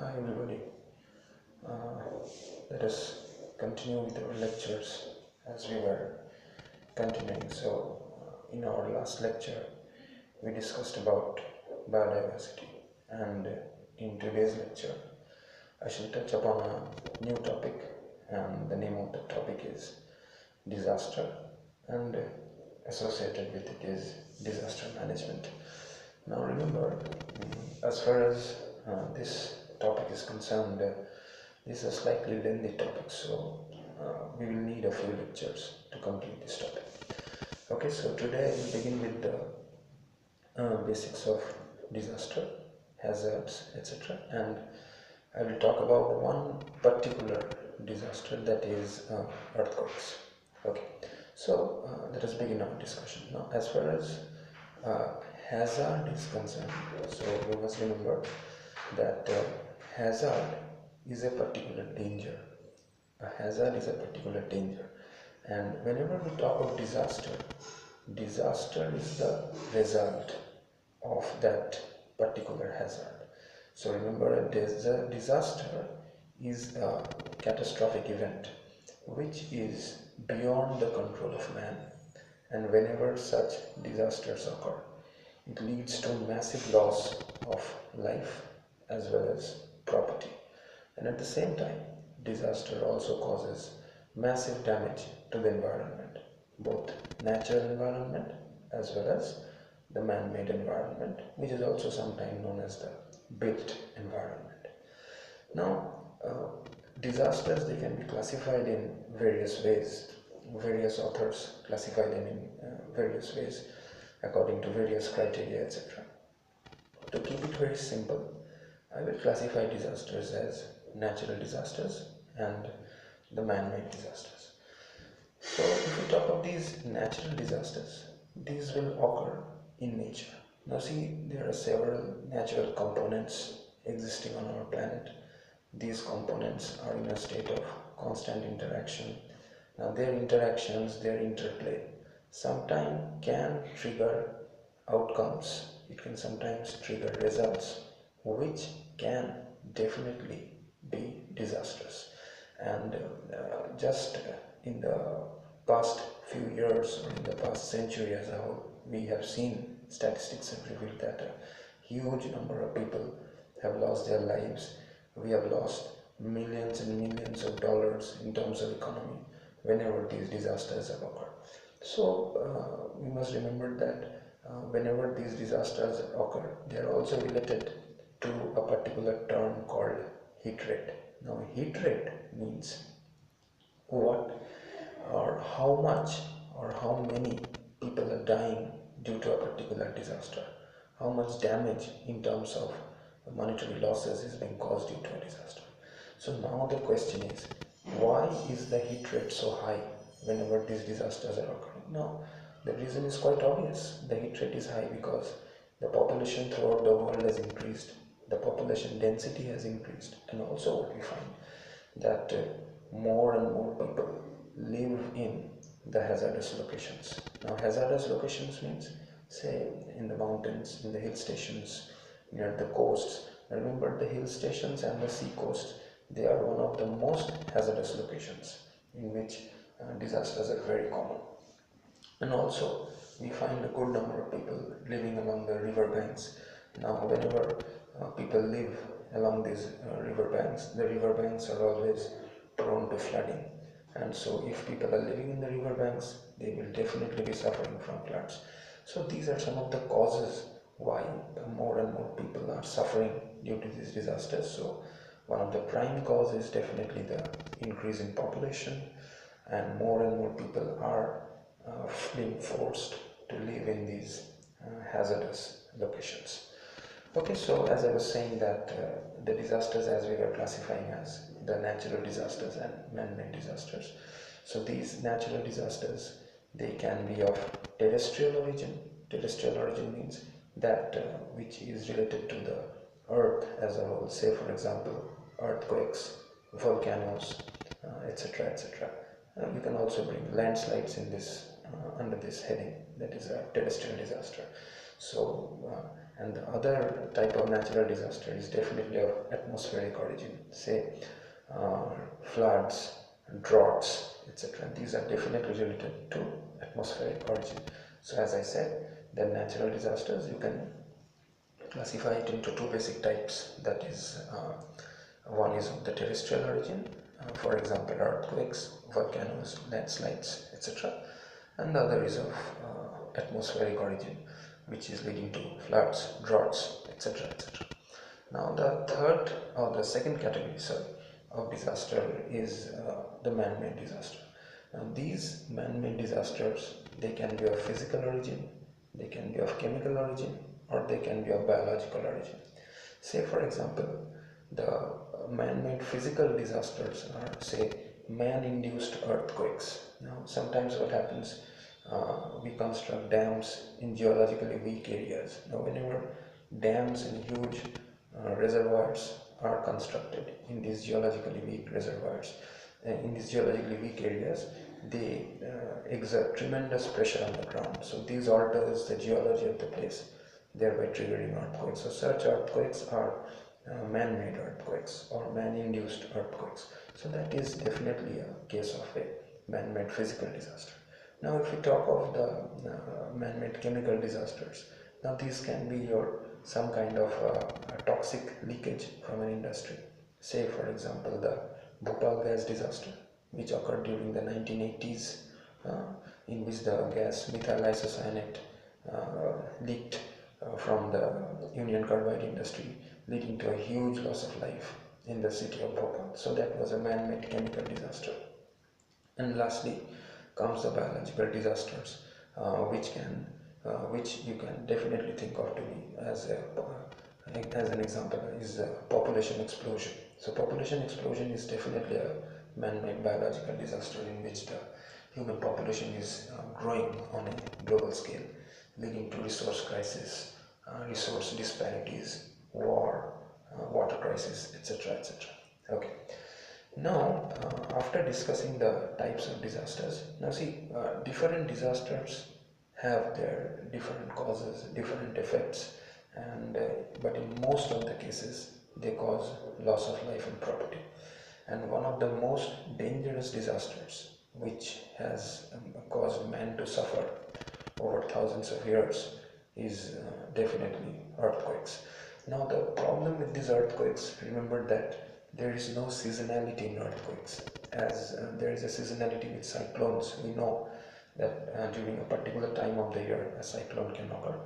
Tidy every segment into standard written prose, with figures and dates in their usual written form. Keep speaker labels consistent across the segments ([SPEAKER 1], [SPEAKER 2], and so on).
[SPEAKER 1] Hi everybody. Let us continue with our lectures as we were continuing. In our last lecture, we discussed about biodiversity, and in today's lecture, I shall touch upon a new topic, and the name of the topic is disaster, and associated with it is disaster management. Now remember, as far as this topic is concerned, this is a slightly lengthy topic, so we will need a few lectures to complete this topic. Okay, so today we'll begin with the basics of disaster, hazards, etc. And I will talk about one particular disaster, that is earthquakes. Okay, so let us begin our discussion. Now, as far as hazard is concerned, so you must remember that hazard is a particular danger. A hazard is a particular danger, and whenever we talk of disaster, disaster is the result of that particular hazard. So remember, a disaster is a catastrophic event which is beyond the control of man, and whenever such disasters occur, it leads to massive loss of life as well as property. And at the same time, disaster also causes massive damage to the environment, both natural environment as well as the man-made environment, which is also sometimes known as the built environment. Now, disasters, they can be classified in various ways. Various authors classify them in various ways according to various criteria, etc. To keep it very simple, I will classify disasters as natural disasters and the man-made disasters. So if we talk of these natural disasters, these will occur in nature. Now see, there are several natural components existing on our planet. These components are in a state of constant interaction. Now their interactions, their interplay, sometimes can trigger outcomes. It can sometimes trigger results which can definitely be disastrous. And just in the past few years, or in the past century as a whole, we have seen statistics have revealed that a huge number of people have lost their lives. We have lost millions and millions of dollars in terms of economy whenever these disasters have occurred. So we must remember that whenever these disasters occur, they are also related to a particular term called heat rate. Now heat rate means what or how much or how many people are dying due to a particular disaster, how much damage in terms of monetary losses is being caused due to a disaster. So now the question is, why is the heat rate so high whenever these disasters are occurring? Now the reason is quite obvious. The heat rate is high because the population throughout the world has increased, the population density has increased, and also what we find that more and more people live in the hazardous locations. Now hazardous locations means, say, in the mountains, in the hill stations, near the coasts. Remember, the hill stations and the sea coast, they are one of the most hazardous locations in which disasters are very common. And also we find a good number of people living along the river banks. Now whenever people live along these river banks are always prone to flooding, and so if people are living in the river banks, they will definitely be suffering from floods. So these are some of the causes why more and more people are suffering due to these disasters. So one of the prime causes is definitely the increase in population, and more people are being forced to live in these hazardous locations. Okay, so as I was saying that the disasters, as we were classifying as the natural disasters and man-made disasters. So these natural disasters, they can be of terrestrial origin. Terrestrial origin means that which is related to the earth as a whole. Say for example, earthquakes, volcanoes, etc., etc. You can also bring landslides in this under this heading, that is a terrestrial disaster. So And the other type of natural disaster is definitely of atmospheric origin, say floods, droughts, etc. These are definitely related to atmospheric origin. So as I said, the natural disasters, you can classify it into two basic types. That is, one is of the terrestrial origin, for example earthquakes, volcanoes, landslides, etc. And the other is of atmospheric origin, which is leading to floods, droughts, etc. etc. Now the third or the second category, of disaster is the man-made disaster. Now these man-made disasters, they can be of physical origin, they can be of chemical origin, or they can be of biological origin. Say for example, the man-made physical disasters are, say, man-induced earthquakes. Now sometimes what happens, we construct dams in geologically weak areas. Now whenever dams and huge reservoirs are constructed in these geologically weak reservoirs, in these geologically weak areas, they exert tremendous pressure on the ground. So these alters the geology of the place, thereby triggering earthquakes. So such earthquakes are man-made earthquakes or man-induced earthquakes. So that is definitely a case of a man-made physical disaster. Now if we talk of the man-made chemical disasters, now these can be some kind of a toxic leakage from an industry. Say for example the Bhopal gas disaster, which occurred during the 1980s, in which the gas methyl isocyanate leaked from the Union Carbide industry, leading to a huge loss of life in the city of Bhopal. So that was a man-made chemical disaster. And lastly comes the biological disasters, which you can definitely think of to be as an example is the population explosion. So population explosion is definitely a man-made biological disaster in which the human population is growing on a global scale, leading to resource crisis, resource disparities, war, water crisis, etc. etc. Okay. Now, after discussing the types of disasters, now see, different disasters have their different causes, different effects, and but in most of the cases, they cause loss of life and property. And one of the most dangerous disasters, which has caused man to suffer over thousands of years, is definitely earthquakes. Now, the problem with these earthquakes, remember that there is no seasonality in earthquakes, as there is a seasonality with cyclones. We know that during a particular time of the year a cyclone can occur,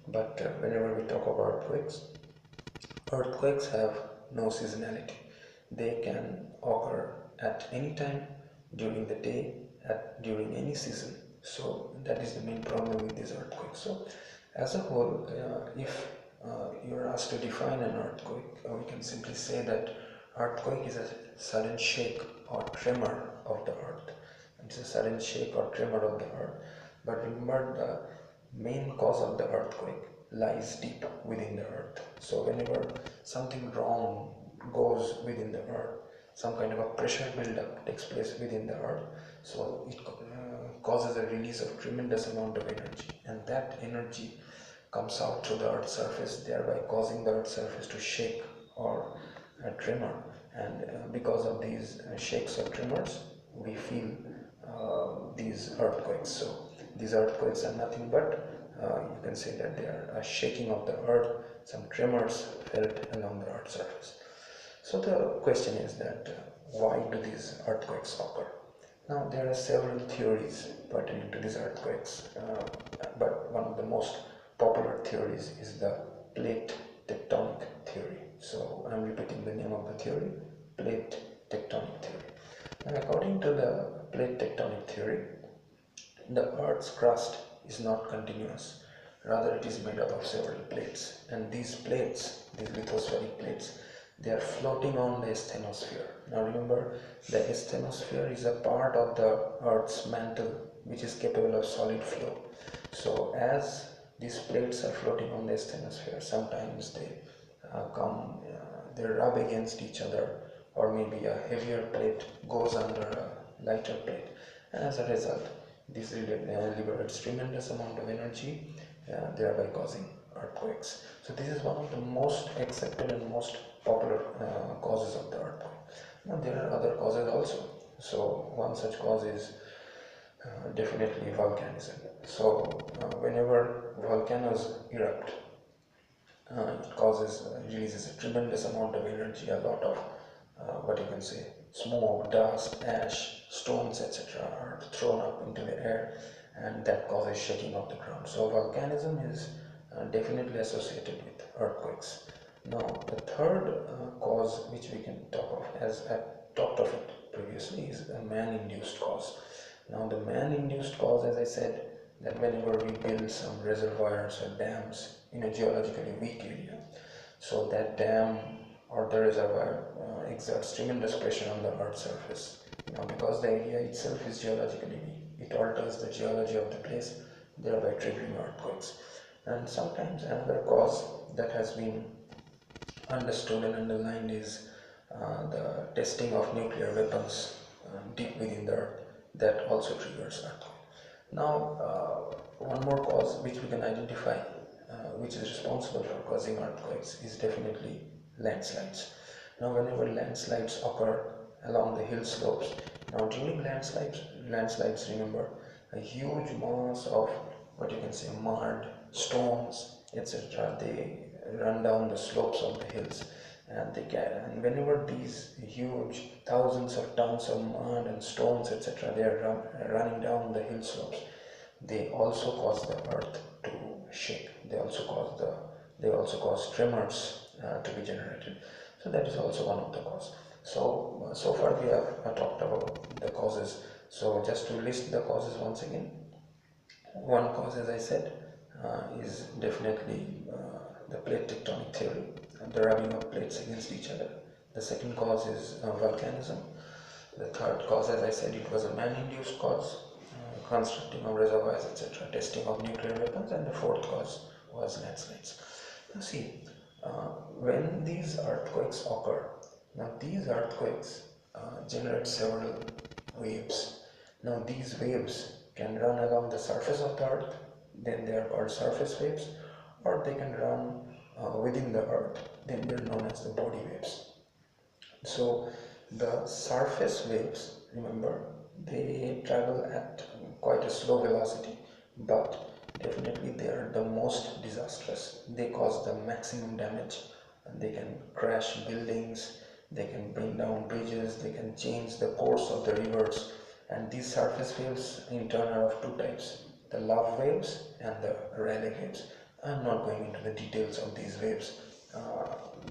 [SPEAKER 1] but whenever we talk about earthquakes have no seasonality. They can occur at any time during the day, during any season. So that is the main problem with these earthquakes. So as a whole, if you are asked to define an earthquake, we can simply say that earthquake is a sudden shake or tremor of the earth. It's a sudden shake or tremor of the earth. But remember, the main cause of the earthquake lies deep within the earth. So whenever something wrong goes within the earth, some kind of a pressure buildup takes place within the earth, so it causes a release of tremendous amount of energy, and that energy comes out to the earth's surface, thereby causing the earth's surface to shake or tremor. And because of these shakes or tremors, we feel these earthquakes. So these earthquakes are nothing but you can say that they are a shaking of the earth, some tremors felt along the earth's surface. So the question is that why do these earthquakes occur? Now there are several theories pertaining to these earthquakes, but one of the most popular theories is the plate tectonic theory. So I'm repeating the name of the theory, plate tectonic theory. And according to the plate tectonic theory, the Earth's crust is not continuous, rather it is made up of several plates, and these plates, these lithospheric plates, they are floating on the asthenosphere. Now remember, the asthenosphere is a part of the Earth's mantle which is capable of solid flow. So as these plates are floating on the asthenosphere, sometimes they they rub against each other, or maybe a heavier plate goes under a lighter plate, and as a result this liberates tremendous amount of energy, thereby causing earthquakes. So this is one of the most accepted and most popular causes of the earthquake. Now there are other causes also. So one such cause is definitely volcanism. So whenever volcanoes erupt, it releases a tremendous amount of energy, a lot of what you can say, smoke, dust, ash, stones, etc. are thrown up into the air, and that causes shaking of the ground. So volcanism is definitely associated with earthquakes. Now the third cause which we can talk of, as I talked of it previously, is a man-induced cause. Now the man-induced cause, as I said, that whenever we build some reservoirs or dams in a geologically weak area, so that dam or the reservoir exerts tremendous pressure on the earth's surface. Now because the area itself is geologically weak, it alters the geology of the place, thereby triggering earthquakes. And sometimes another cause that has been understood and underlined is the testing of nuclear weapons deep within the earth, that also triggers earthquake. Now, one more cause which we can identify, which is responsible for causing earthquakes, is definitely landslides. Now, whenever landslides occur along the hill slopes, now during landslides, remember, a huge mass of what you can say mud, stones, etc. They run down the slopes of the hills, and and whenever these huge thousands of tons of mud and stones, etc., they are running down the hill slopes, they also cause the earth to shake. They also cause tremors to be generated. So that is also one of the causes. So far we have talked about the causes. So just to list the causes once again, one cause, as I said, is definitely the plate tectonic theory, the rubbing of plates against each other. The second cause is volcanism. The third cause, as I said, it was a man-induced cause, constructing of reservoirs, etc., testing of nuclear weapons, and the fourth cause was landslides. Now see, when these earthquakes occur, now these earthquakes generate several waves. Now these waves can run along the surface of the earth, then they are called surface waves, or they can run within the earth, then they are known as the body waves. So the surface waves, remember, they travel at quite a slow velocity, but definitely they are the most disastrous. They cause the maximum damage. They can crash buildings, they can bring down bridges, they can change the course of the rivers. And these surface waves in turn are of two types, the love waves and the Rayleigh waves. I'm not going into the details of these waves,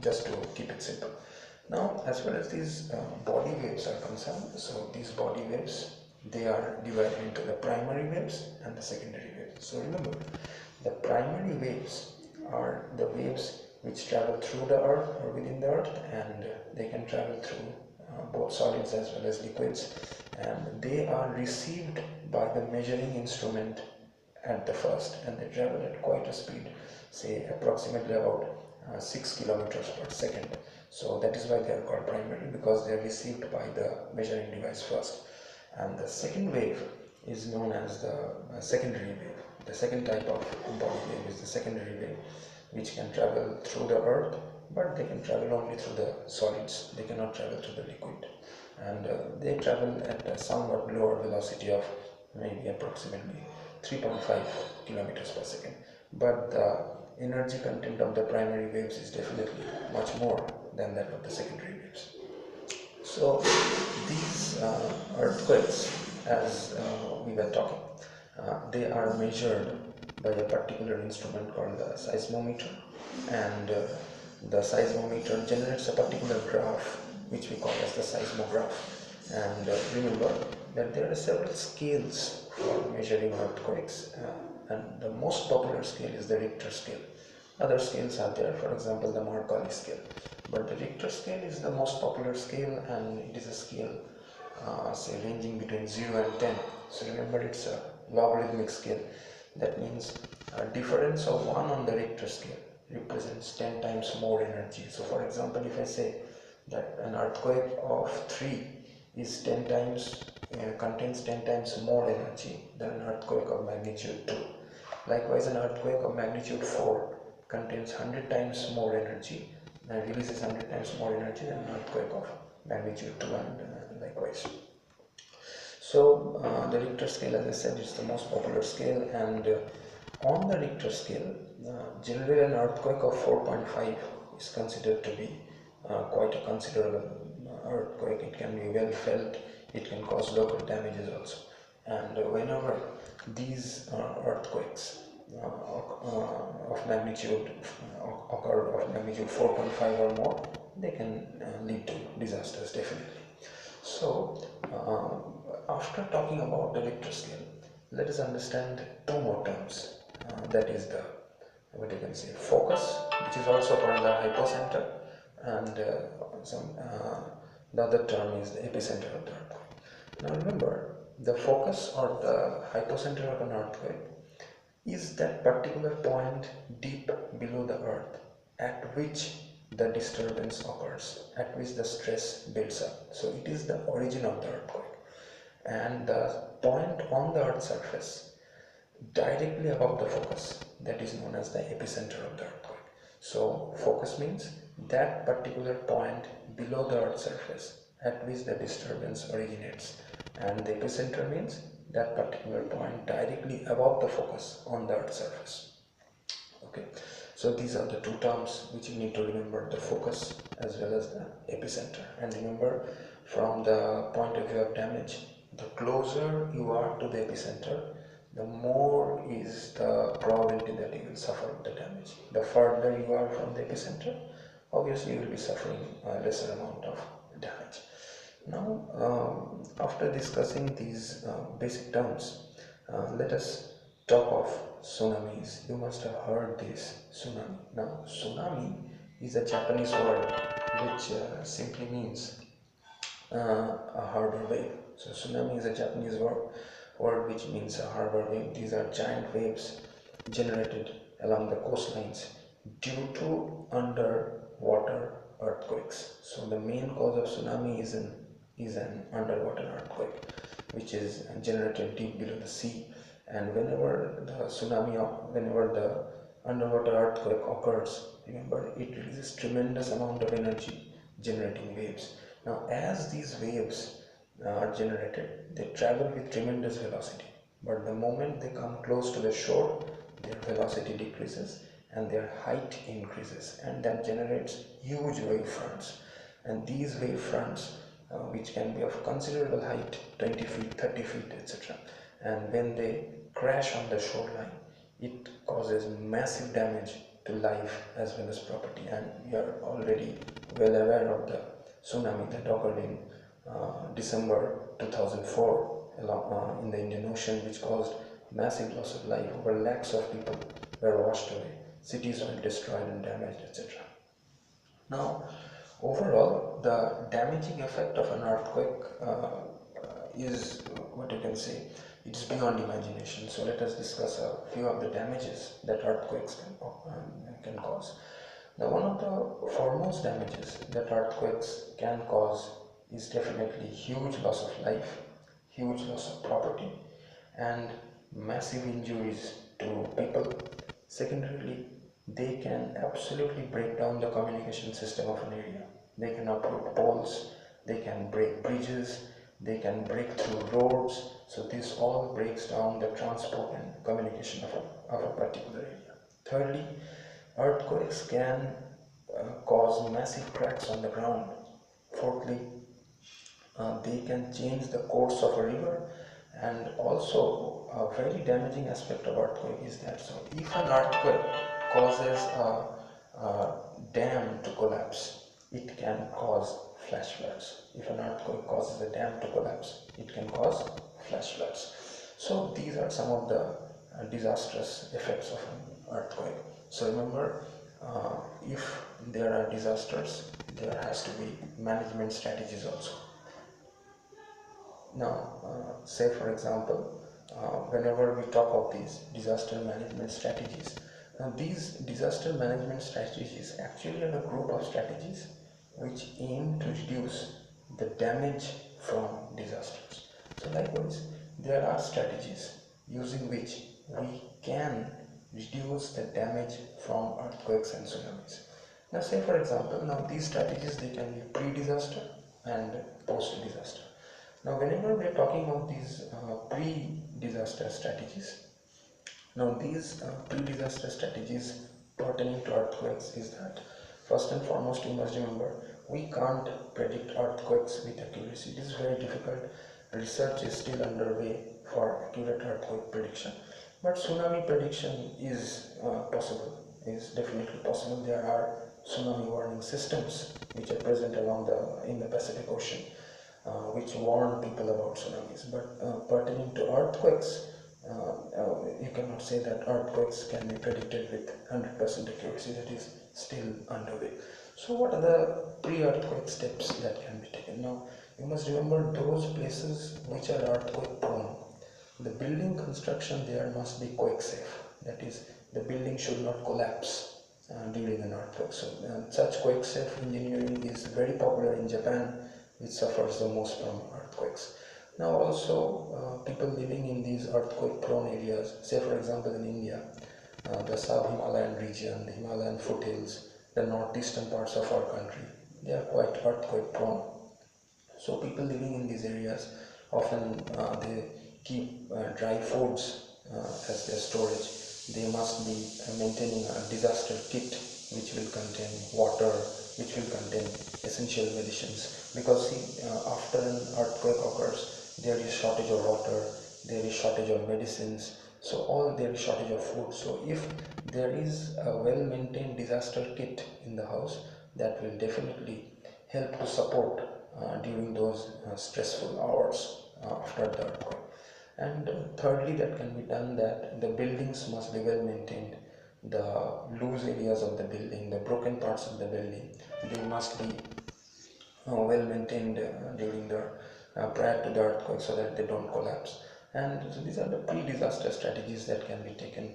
[SPEAKER 1] just to keep it simple. Now, as far as these body waves are concerned, so these body waves, they are divided into the primary waves and the secondary waves. So remember, the primary waves are the waves which travel through the earth or within the earth, and they can travel through both solids as well as liquids, and they are received by the measuring instrument at the first, and they travel at quite a speed, say approximately about 6 kilometers per second. So that is why they are called primary, because they are received by the measuring device first. And the second wave is known as the secondary wave. The second type of body wave is the secondary wave, which can travel through the earth, but they can travel only through the solids. They cannot travel through the liquid, and they travel at a somewhat lower velocity of maybe approximately 3.5 kilometers per second. But the energy content of the primary waves is definitely much more than that of the secondary waves. So these earthquakes, as we were talking, they are measured by a particular instrument called the seismometer, and the seismometer generates a particular graph which we call as the seismograph. And remember that there are several scales for measuring earthquakes, and the most popular scale is the Richter scale. Other scales are there, for example the Marconi scale, but the Richter scale is the most popular scale, and it is a scale say ranging between 0 and 10. So remember, it's a logarithmic scale. That means a difference of 1 on the Richter scale represents 10 times more energy. So for example, if I say that an earthquake of 3 is 10 times contains 10 times more energy than an earthquake of magnitude 2. Likewise, an earthquake of magnitude 4 contains 100 times more energy, releases 100 times more energy than an earthquake of magnitude 2, and likewise. So the Richter scale, as I said, is the most popular scale, and on the Richter scale, generally an earthquake of 4.5 is considered to be quite a considerable earthquake. It can be well felt, it can cause local damages also, and whenever these earthquakes of magnitude occur of magnitude 4.5 or more, they can lead to disasters, definitely. So after talking about the Richter scale, let us understand two more terms. That is the, what you can say, focus, which is also called the hypocenter, and the other term is the epicenter of the earthquake. Now remember, the focus or the hypocenter of an earthquake is that particular point deep below the earth at which the disturbance occurs, at which the stress builds up. So it is the origin of the earthquake, and the point on the earth's surface directly above the focus, that is known as the epicenter of the earthquake. So focus means that particular point below the earth's surface at which the disturbance originates, and the epicenter means that particular point directly above the focus on the earth's surface. Okay, so these are the two terms which you need to remember, the focus as well as the epicenter. And remember, from the point of view of damage, the closer you are to the epicenter, the more is the probability that you will suffer the damage. The further you are from the epicenter, obviously you will be suffering a lesser amount of damage. Now, after discussing these basic terms, let us talk of tsunamis. You must have heard this, tsunami. Now, tsunami is a Japanese word which simply means a harbor wave. So tsunami is a Japanese word which means a harbor wave. These are giant waves generated along the coastlines due to underwater earthquakes. So the main cause of tsunami is an underwater earthquake which is generated deep below the sea. And whenever the underwater earthquake occurs, remember, it releases tremendous amount of energy generating waves. Now, as these waves are generated, they travel with tremendous velocity, but the moment they come close to the shore, their velocity decreases and their height increases, and that generates huge wave fronts. And these wave fronts, which can be of considerable height, 20 feet, 30 feet, etc., and when they crash on the shoreline, it causes massive damage to life as well as property. And we are already well aware of the tsunami that occurred in December 2004 in the Indian Ocean, which caused massive loss of life. Over lakhs of people were washed away, cities were destroyed and damaged, etc. Now, overall, the damaging effect of an earthquake is, what you can say, it's beyond imagination. So let us discuss a few of the damages that earthquakes can cause. Now, one of the foremost damages that earthquakes can cause is definitely huge loss of life, huge loss of property, and massive injuries to people. Secondarily, they can absolutely break down the communication system of an area. They can uproot poles, they can break bridges, they can break through roads. So this all breaks down the transport and communication of a particular area. Thirdly, earthquakes can cause massive cracks on the ground. Fourthly, they can change the course of a river. And also, a very damaging aspect of earthquake is that, so if an earthquake causes a dam to collapse, it can cause flash floods. If an earthquake causes a dam to collapse, it can cause flash floods. So these are some of the disastrous effects of an earthquake. So remember, if there are disasters, there has to be management strategies also. Now, say for example, whenever we talk of these disaster management strategies, these disaster management strategies actually are a group of strategies which aim to reduce the damage from disasters. So likewise, there are strategies using which we can reduce the damage from earthquakes and tsunamis. Now say for example, now these strategies, they can be pre-disaster and post-disaster. Now whenever we are talking about these pre-disaster strategies, now these pre-disaster strategies pertaining to earthquakes is that first and foremost you must remember we can't predict earthquakes with accuracy. It is very difficult. Research is still underway for accurate earthquake prediction, but tsunami prediction is possible, is definitely possible. There are tsunami warning systems which are present in the Pacific Ocean, which warn people about tsunamis. But pertaining to earthquakes, you cannot say that earthquakes can be predicted with 100% accuracy. That is still underway. So what are the pre-earthquake steps that can be taken? Now you must remember those places which are earthquake prone, the building construction there must be quake safe. That is, the building should not collapse during an earthquake. So such quake safe engineering is very popular in Japan, which suffers the most from earthquakes. Now also people living in these earthquake prone areas, say for example in India, the sub-Himalayan region, the Himalayan foothills, the northeastern parts of our country, they are quite earthquake prone. So people living in these areas often they keep dry foods as their storage. They must be maintaining a disaster kit which will contain water, which will contain essential medicines, because see, after an earthquake occurs, there is shortage of water, there is shortage of medicines, so there is shortage of food. So if there is a well maintained disaster kit in the house, that will definitely help to support during those stressful hours after the earthquake. And thirdly, that can be done that the buildings must be well maintained. The loose areas of the building, the broken parts of the building, they must be well maintained during the prior to the earthquake, so that they don't collapse. And so these are the pre-disaster strategies that can be taken.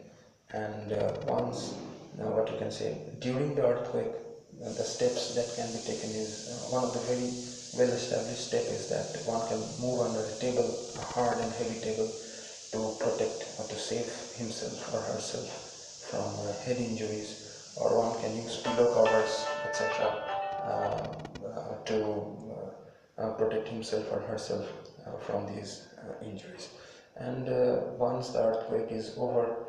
[SPEAKER 1] And once what you can say during the earthquake, the steps that can be taken is one of the very well established step is that one can move under a table, a hard and heavy table, to protect or to save himself or herself from head injuries, or one can use pillow covers, etc. To protect himself or herself from these injuries. And once the earthquake is over,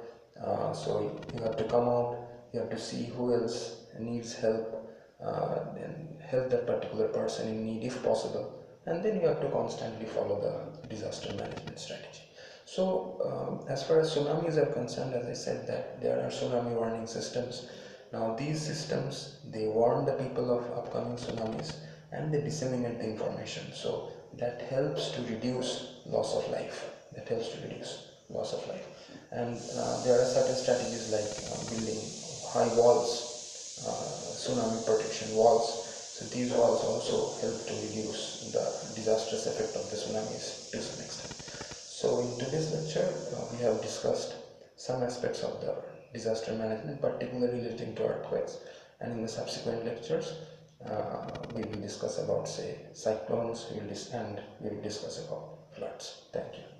[SPEAKER 1] so you have to come out, you have to see who else needs help, and help that particular person in need if possible, and then you have to constantly follow the disaster management strategy. So as far as tsunamis are concerned, as I said, that there are tsunami warning systems. Now these systems, they warn the people of upcoming tsunamis and they disseminate the information, so that helps to reduce loss of life. That helps to reduce loss of life. And there are certain strategies like building high walls, tsunami protection walls. So these walls also help to reduce the disastrous effect of the tsunamis to some extent. So in today's lecture, we have discussed some aspects of the disaster management, particularly relating to earthquakes, and in the subsequent lectures, we will discuss about, say, cyclones, and we will discuss about floods. Thank you.